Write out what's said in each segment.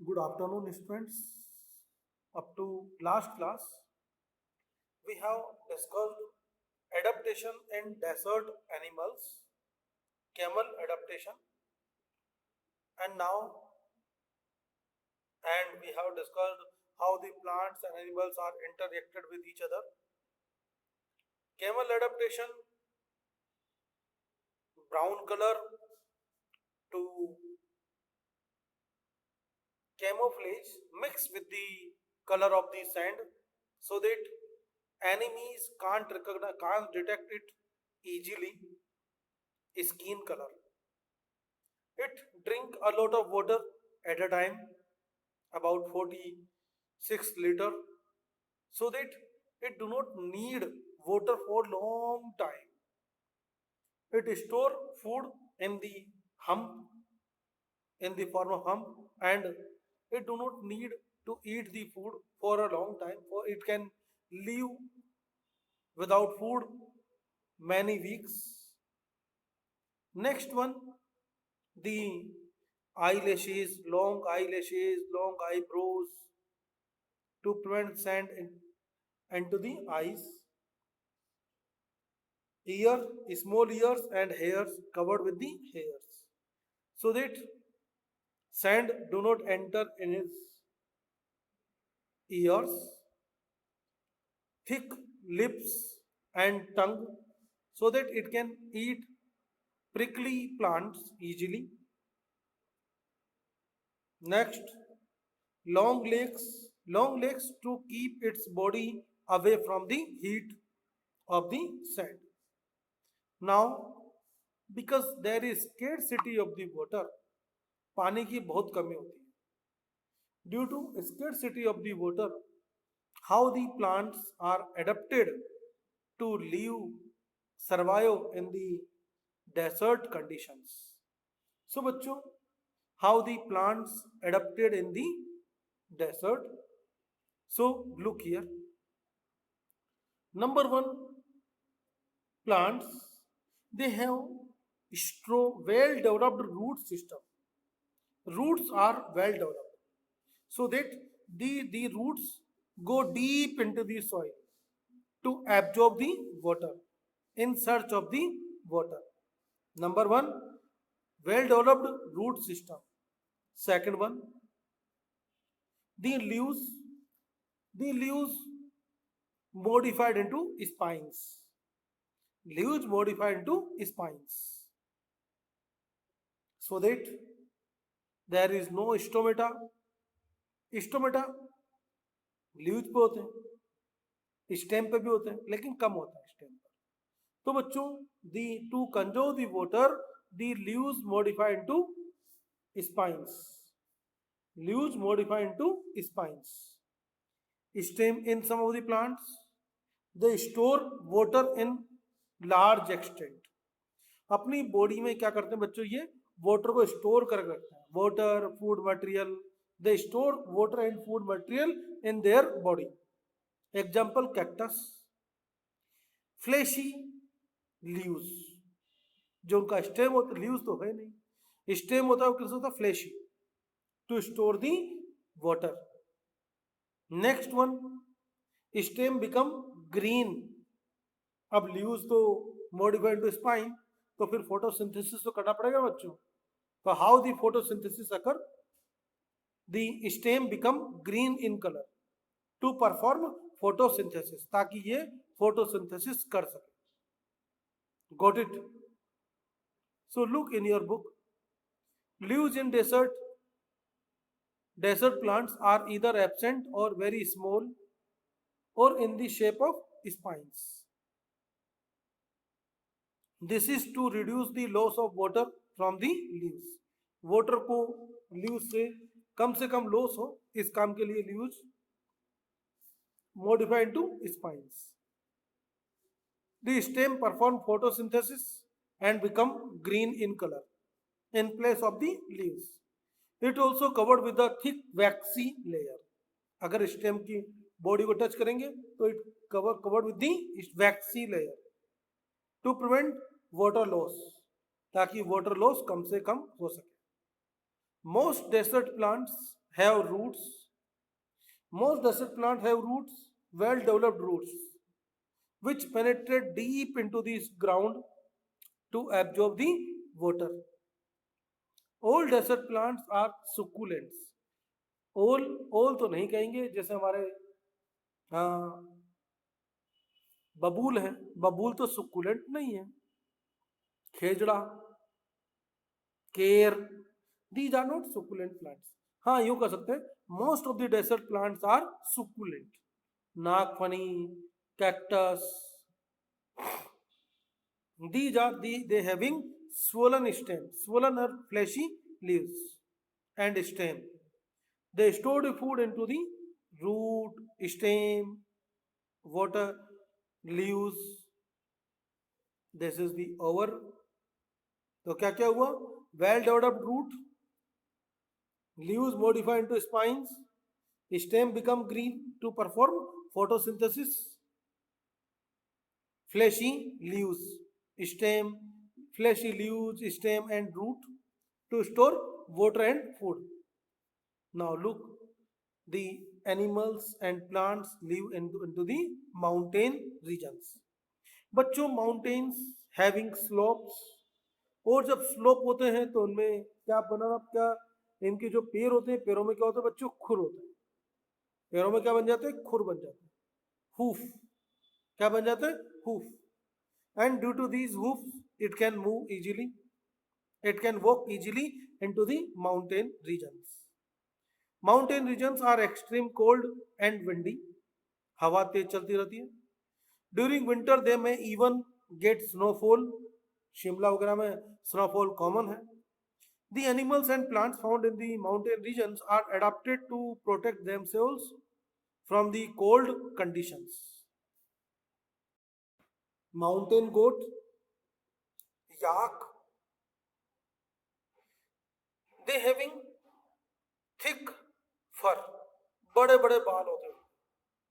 Good afternoon, students. Up to last class, we have discussed adaptation in desert animals, camel adaptation, and we have discussed how the plants and animals are interacted with each other. Camel adaptation, brown color to camouflage mixed with the color of the sand so that enemies can't detect it easily. Skin color, it drink a lot of water at a time, about 46 liter, so that it do not need water for long time. It store food in the hump, in the form of hump, and it do not need to eat the food for a long time, for it can live without food many weeks. Next one, the eyelashes, long eyebrows to prevent into the eyes. Ear, small ears and hairs covered with the hairs, so that sand do not enter in his ears. Thick lips and tongue, so that it can eat prickly plants easily. Next, long legs to keep its body away from the heat of the sand. Now, because there is scarcity of the water, पानी की बहुत कमी होती है. Due to scarcity of the water, how the plants are adapted to live, survive in the desert conditions. So, बच्चों, how the plants adapted in the desert. So, look here. Number one, plants, they have well developed root system. Roots are well developed, so that the roots go deep into the soil to absorb the water, in search of the water. Number one, well developed root system. Second one, the leaves, the leaves modified into spines. Leaves modified into spines, so that there is no stomata. Stomata leaves पे होते हैं, stem पे भी होते हैं, लेकिन कम होता है स्टेम पर. तो बच्चों, due to conserve the water, the leaves modify into spines. Leaves modify into spines. Stem in some of the plants, they store water in large extent. अपनी बॉडी में क्या करते हैं बच्चों, ये वाटर को स्टोर कर रखते हैं. Water, food material, they store water and food material in their body. Example cactus. Flashy leaves, जो उनका स्टेम होता है, लीव्स तो है नहीं, स्टेम होता है, वो किस होता है, fleshy, to store the water. Next one, stem become green. अब लीव्स तो मॉडिफाइड टू स्पाइन, तो फिर फोटोसिंथेसिस तो करना पड़ेगा बच्चों. तो how the photosynthesis occur, the stem become green in colour to perform photosynthesis, ताकि ये फोटोसिंथेसिस कर सके. Got it? So look in your book. Leaves in desert plants are either absent or very small or in the shape of spines. This is to reduce the loss of water from the leaves. Water को leaves से कम loss हो, इस काम के लिए leaves modify into spines. The stem perform photosynthesis and become green in color in place of the leaves. It also covered with a thick waxy layer. अगर stem की body को टच करेंगे तो it covered with the waxy layer to prevent water loss, ताकि water loss कम से कम हो सके. Most desert plants have roots. Most desert plants have roots, well developed roots, which penetrate deep into the ground to absorb the water. All desert plants are succulents. ओल ओल तो नहीं कहेंगे, जैसे हमारे बबूल है, बबूल तो सुकुलेंट नहीं है. खेजड़ा, केर, these are not succulent plants. हाँ यूं कह सकते हैं, most of the desert plants are succulent. नागफनी, cactus, these are they having swollen stem, swollen or fleshy leaves and stem. They store the food into the root, stem, water, leaves. This is the over. तो क्या क्या हुआ? Well developed root, leaves modify into spines, stem become green to perform photosynthesis, fleshy leaves, stem, fleshy leaves, stem and root to store water and food. Now look, the animals and plants live into the mountain regions. बच्चों, mountains having slopes, और जब slope होते हैं तो उनमें क्या बना, क्या इनके जो पैर होते हैं, पैरों में क्या होता है बच्चों? खुर होते हैं. पैरों में क्या बन जाते हैं? खुर बन जाते हैं. हूफ, क्या बन जाते हैं? Hoof. And due to these hoof it can move easily, it can walk easily into the mountain regions. Mountain regions are extreme cold and windy. हवा तेज चलती रहती है. During winter they may even get snowfall. Shimla वगैरह में snowfall common है. The animals and plants found in the mountain regions are adapted to protect themselves from the cold conditions. Mountain goat, yak, they having thick fur, बड़े बड़े बाल होते हैं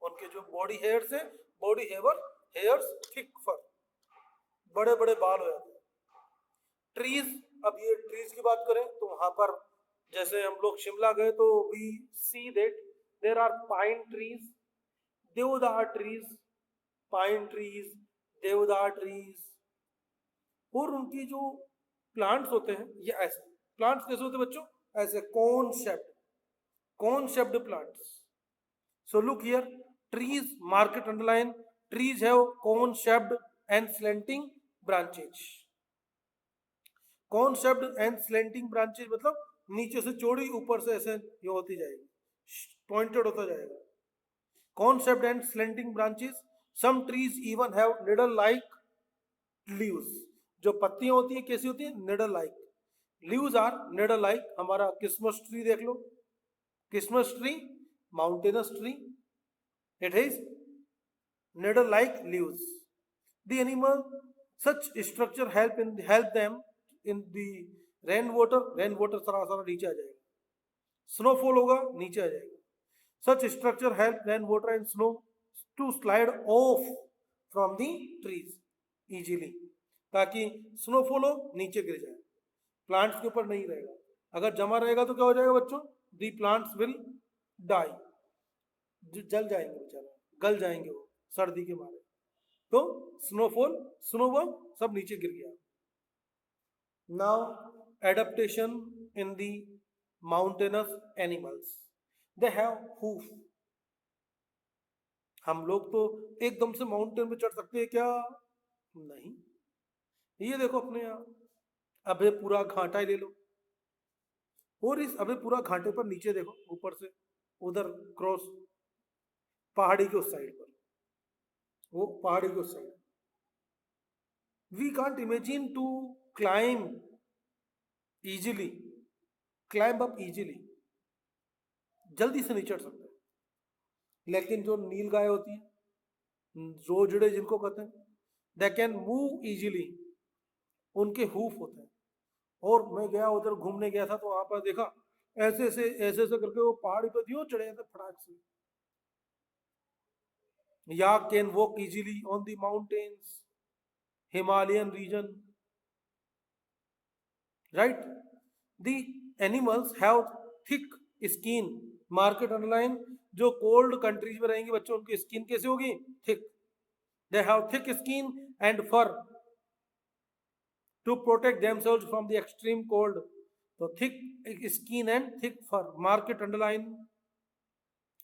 उनके, जो बॉडी हेयर्स है, बॉडी हेयर्स, थिक फर, बड़े बड़े बाल हो जाते हैं. ट्रीज, अब ये ट्रीज की बात करें तो वहां पर जैसे हम लोग शिमला गए तो we see that there are pine trees, deodar trees, pine trees, deodar trees. और उनकी जो प्लांट्स होते हैं ये ऐसे, प्लांट्स कैसे होते हैं बच्चों? ऐसे cone shaped plants. So look here, trees, mark it, underline, trees have cone shaped and slanting branches. Cone shaped and slanting branches मतलब नीचे से चौड़ी, ऊपर से ऐसे ये होती जाएगी, पॉइंटेड होता जाएगा. Cone shaped and slanting branches. Some trees even have needle like leaves. जो पत्तियां होती हैं कैसी होती है? needle like. Leaves are needle like. हमारा क्रिसमस ट्री देख लो, Christmas tree, mountainous tree, it is needle like leaves. The animal, such structure help them in the rainwater सारा नीचे आ जाएगा, snowfall होगा नीचे आ जाएगा. Such structure help rainwater and snow to slide off from the trees easily, ताकि snowfall हो नीचे गिर जाए, प्लांट्स के ऊपर नहीं रहेगा. अगर जमा रहेगा तो क्या हो जाएगा बच्चों? The plants will die, जल जाएंगे बेचारे, गल जाएंगे वो सर्दी के मारे. तो स्नोफॉल, स्नोबॉल सब नीचे गिर गया. Now adaptation in the mountainous animals, they have hoof. हम लोग तो एकदम से माउंटेन पे चढ़ सकते हैं क्या? नहीं. ये देखो अपने यहाँ अबे पूरा घाटा ही ले लो, और इस अबे पूरा घाटे पर नीचे देखो, ऊपर से उधर क्रॉस पहाड़ी के उस साइड पर, वो पहाड़ी के उस side. We can't imagine to climb easily, climb up easily, जल्दी से नहीं चढ़ सकते. लेकिन जो नील गाय होती है, रोजड़े जिनको कहते हैं, दे कैन मूव इजीली, उनके हूफ होते हैं. और मैं गया उधर घूमने गया था तो वहां पर देखा ऐसे ऐसे करके वो पहाड़ी पे दियो चढ़े जाते फटाक से. Yak can walk easily on the mountains, Himalayan region, right? The animals have thick skin, market underline, जो कोल्ड कंट्रीज में रहेंगे बच्चों उनकी स्किन कैसी होगी? Thick, they have thick skin and fur to protect themselves from the extreme cold. तो thick skin and thick fur, market underline.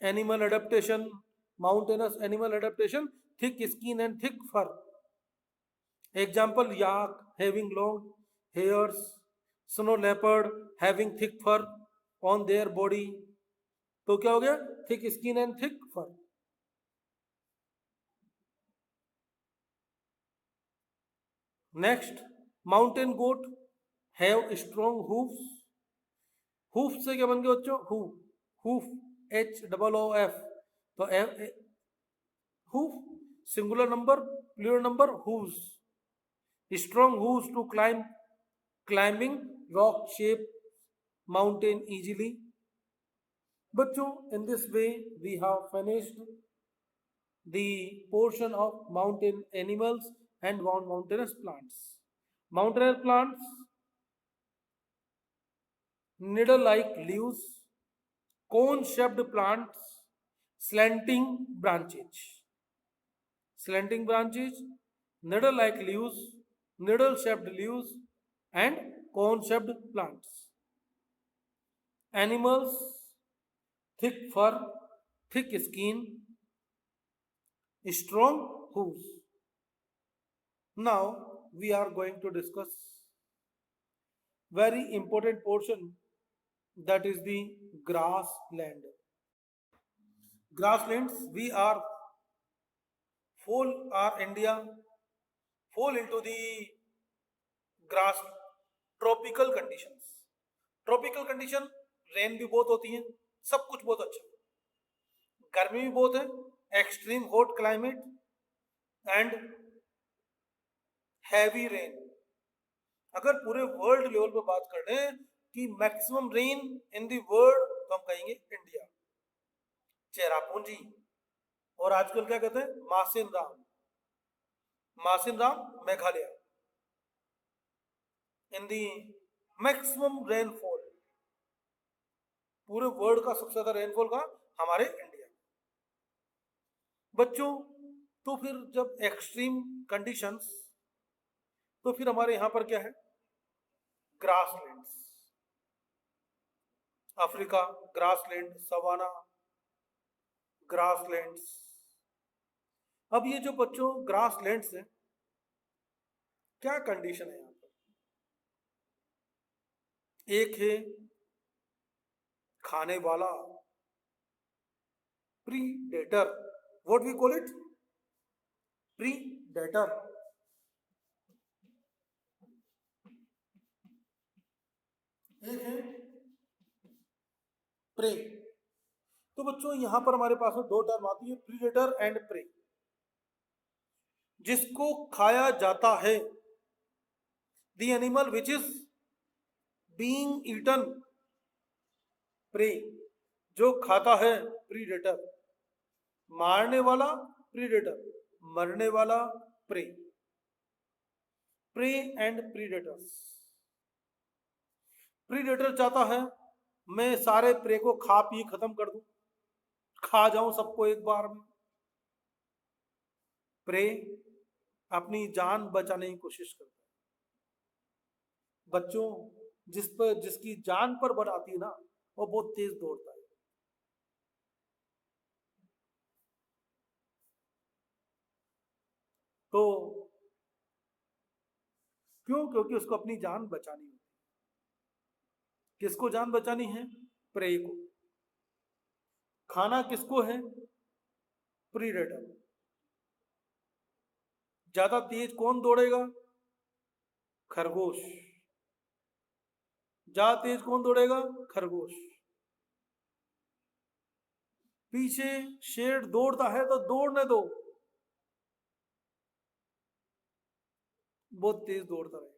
Animal adaptation, mountainous animal adaptation, thick skin and thick fur. Example, yak having long hairs, snow leopard having thick fur on their body. तो क्या हो गया? Thick skin and thick for. Next, mountain goat have strong hoofs. Hoof से क्या बन गया बच्चों? हू, हूफ, HOOF। तो hoof singular number, plural number hooves, strong hooves to climbing rock shaped mountain easily। बच्चों, in this way we have finished the portion of mountain animals and mountainous plants. Mountainous plants, needle like leaves, cone shaped plants, slanting branches, needle like leaves, needle shaped leaves, and cone shaped plants. Animals, thick fur, thick skin, strong hooves. Now we are going to discuss very important portion, that is the grassland. Grasslands, we are our India fall into the grass tropical conditions. Tropical condition, rain भी बहुत होती है, सब कुछ बहुत अच्छा, गर्मी भी बहुत है, extreme hot climate and heavy rain. अगर पूरे वर्ल्ड लेवल पे बात कर रहे हैं कि maximum rain in the world, तो हम कहेंगे इंडिया, चेरापूंजी, और आजकल क्या कहते हैं? मासिन राम मेघालय। इन दी मैक्सिमम रेनफॉल, पूरे वर्ल्ड का सबसे ज्यादा रेनफॉल का हमारे इंडिया। बच्चों, तो फिर जब एक्सट्रीम कंडीशंस, तो फिर हमारे यहां पर क्या है? Grasslands, Africa grassland, savanna grasslands. अब ये जो बच्चों ग्रासलैंड्स है, क्या कंडीशन है यहां पर? एक है खाने वाला, predator, what we call it? Predator. एक है प्रे। तो बच्चों यहां पर हमारे पास में दो टर्म आती है, प्रीडेटर एंड प्रे। जिसको खाया जाता है, the animal which is being eaten, prey. जो खाता है, प्रीडेटर। मारने वाला, प्रीडेटर। मरने वाला, prey. Prey and predators. Predator चाहता है मैं सारे प्रे को खा पी खत्म कर दूं, खा जाऊं सबको एक बार में। प्रे अपनी जान बचाने की कोशिश करता है। बच्चों, जिसकी जान पर बल आती है ना, वो बहुत तेज दौड़ता है। तो क्यों? क्योंकि उसको अपनी जान बचानी है। किसको जान बचानी है? प्रे को। खाना किसको है? प्रीडेटर। ज्यादा तेज कौन दौड़ेगा? खरगोश। ज्यादा तेज कौन दौड़ेगा? खरगोश। पीछे शेर दौड़ता है तो दौड़ने दो, बहुत तेज दौड़ता रहेगा।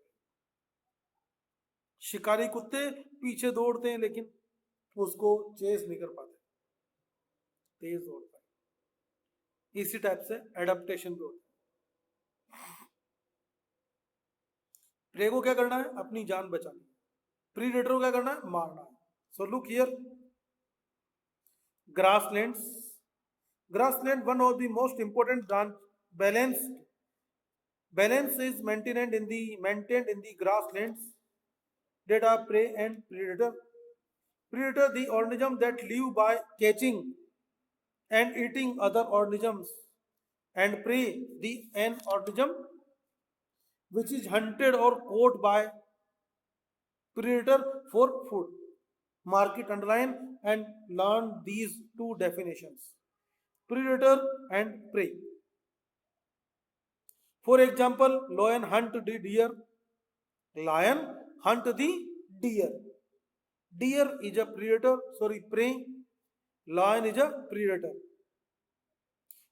शिकारी कुत्ते पीछे दौड़ते हैं लेकिन उसको चेस नहीं कर पाते, तेज दौड़ता है। इसी टाइप से एडेप्टेशन भी होता है। प्रे को क्या करना है? अपनी जान बचानी है। प्रीडेटर को क्या करना है? मारना है। So look here, Grasslands. Grassland, one of the most important balance. Balance is maintained in the grasslands that are prey and predator. Predator, the organism that live by catching and eating other organisms, and prey, the an organism which is hunted or caught by predator for food. Mark it, underline, and learn these two definitions: predator and prey. For example, lion hunt the deer. Lion hunt the deer. Deer is a predator, sorry, prey. Lion is a predator.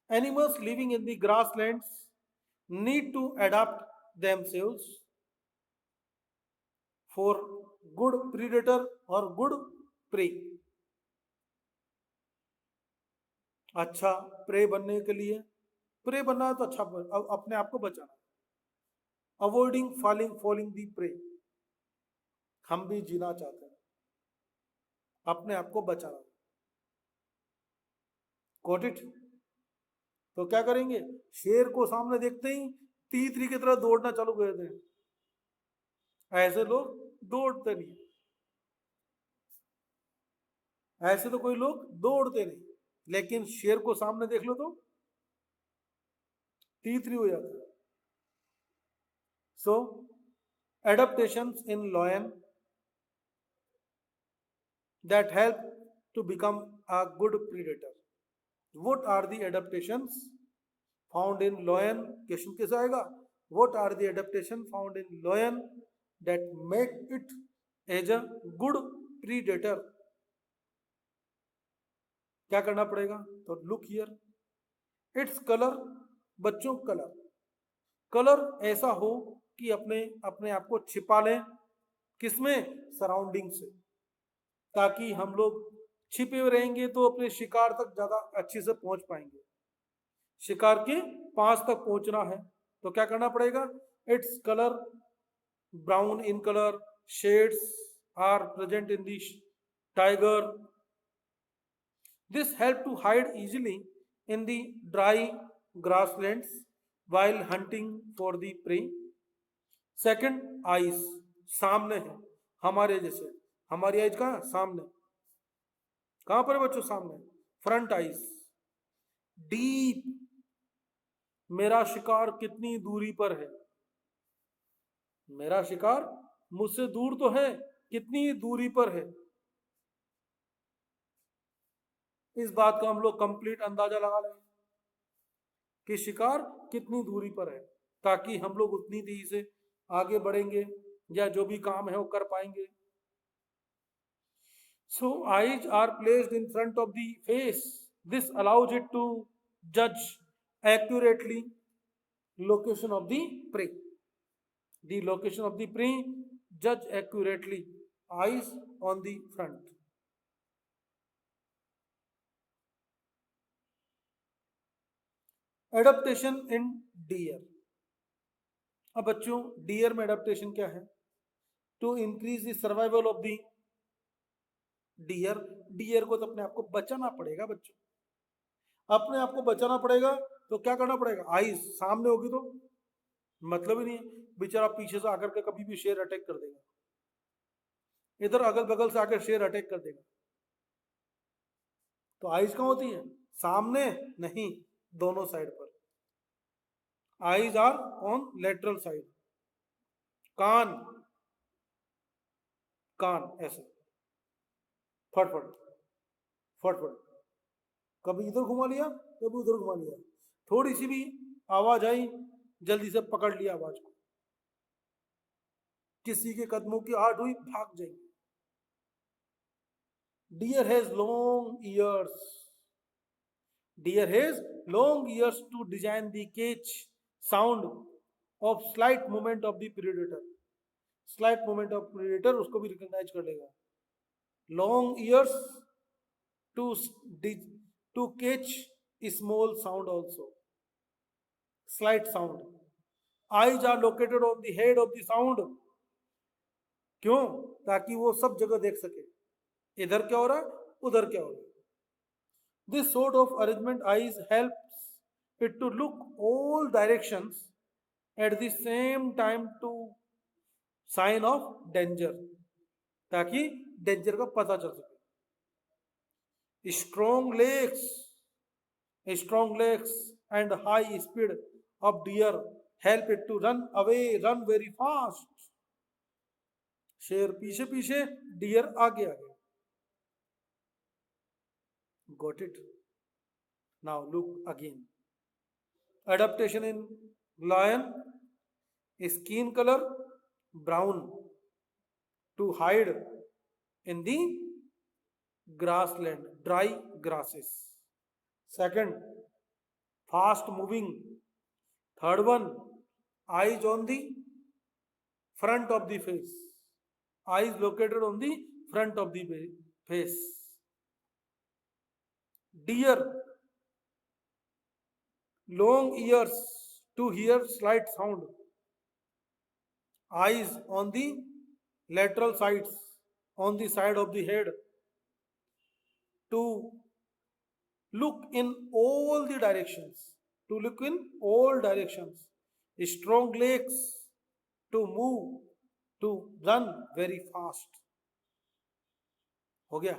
Animals living in the grasslands need to adapt themselves for good predator or good prey. अच्छा pray बनने के लिए, pray बनना है तो अच्छा अपने आप को बचाना. अवॉइडिंग फॉलिंग दी प्रे, हम भी जीना चाहते हैं, अपने आप को बचाना. Got it? तो क्या करेंगे, शेर को सामने देखते ही तीतरी की तरह दौड़ना चालू कर देते हैं. ऐसे लोग दौड़ते नहीं, ऐसे तो कोई लोग दौड़ते नहीं, लेकिन शेर को सामने देख लो तो तीतरी हो जाता है. सो adaptations in lion that help to become a good predator. What are the adaptations found in lion? Question कैसा आएगा? What are the adaptations found in lion that make it as a good predator? क्या करना पड़ेगा? तो look here, its colour. बच्चों colour, colour ऐसा हो कि अपने अपने आप को छिपा लें, किसमें? सराउंडिंग से, ताकि हम लोग छिपे हुए रहेंगे तो अपने शिकार तक ज्यादा अच्छे से पहुंच पाएंगे. शिकार के पास तक पहुंचना है तो क्या करना पड़ेगा? Its colour brown in colour, shades are present in the tiger. This help to hide easily in the dry grasslands while hunting for the prey. Second, eyes, सामने है हमारे जैसे, हमारी आइज कहाँ? सामने. कहां पर है बच्चों? सामने. फ्रंट आइज, डीप, मेरा शिकार कितनी दूरी पर है, मेरा शिकार मुझसे दूर तो है, कितनी दूरी पर है. इस बात का हम लोग कंप्लीट अंदाजा लगा लें कि शिकार कितनी दूरी पर है, ताकि हम लोग उतनी तेजी से आगे बढ़ेंगे या जो भी काम है वो कर पाएंगे. So eyes are placed in front of the face. This allows it to judge accurately location of the prey. The location of the prey judge accurately. Eyes on the front. Adaptation in deer. अब बच्चों deer में adaptation क्या है? To increase the survival of the deer. Deer को तो अपने आप को बचाना पड़ेगा बच्चों, अपने आप को बचाना पड़ेगा. तो क्या करना पड़ेगा? आइज सामने होगी तो मतलब ही नहीं है, बेचारा पीछे से आकर के कभी भी शेर अटैक कर देगा, इधर अगल बगल से आकर शेर अटैक कर देगा. तो आइज कहाँ होती है? सामने नहीं, दोनों साइड पर. Eyes are on lateral side. कान, कान ऐसे फटफट फटफट, कभी इधर घुमा लिया कभी उधर घुमा लिया, थोड़ी सी भी आवाज आई जल्दी से पकड़ लिया आवाज को, किसी के कदमों की आहट हुई भाग जाएंगे. Deer has long ears. Deer has long ears to design the catch sound of slight movement of the predator. Slight movement of predator उसको भी रिकॉग्नाइज कर लेगा. Long ears to catch small sound also, slight sound. Eyes are located on the head of the sound. क्यों? ताकि वो सब जगह देख सके, इधर क्या हो रहा है उधर क्या हो रहा है. This sort of arrangement eyes helps it to look all directions at the same time to sign of danger, ताकि डेंजर का पता चल सके. Strong legs, strong legs and high speed of deer help it to run away, run very fast. शेर पीछे पीछे, dear आगे आगे. Got it? Now look again. Adaptation in lion, skin color brown to hide in the grassland, dry grasses. Second, fast moving. Third one, eyes on the front of the face. Eyes located on the front of the face. Deer, long ears to hear slight sound. Eyes on the lateral sides, on the side of the head, to look in all the directions. To look in all directions. Strong legs to move, to run very fast. हो गया.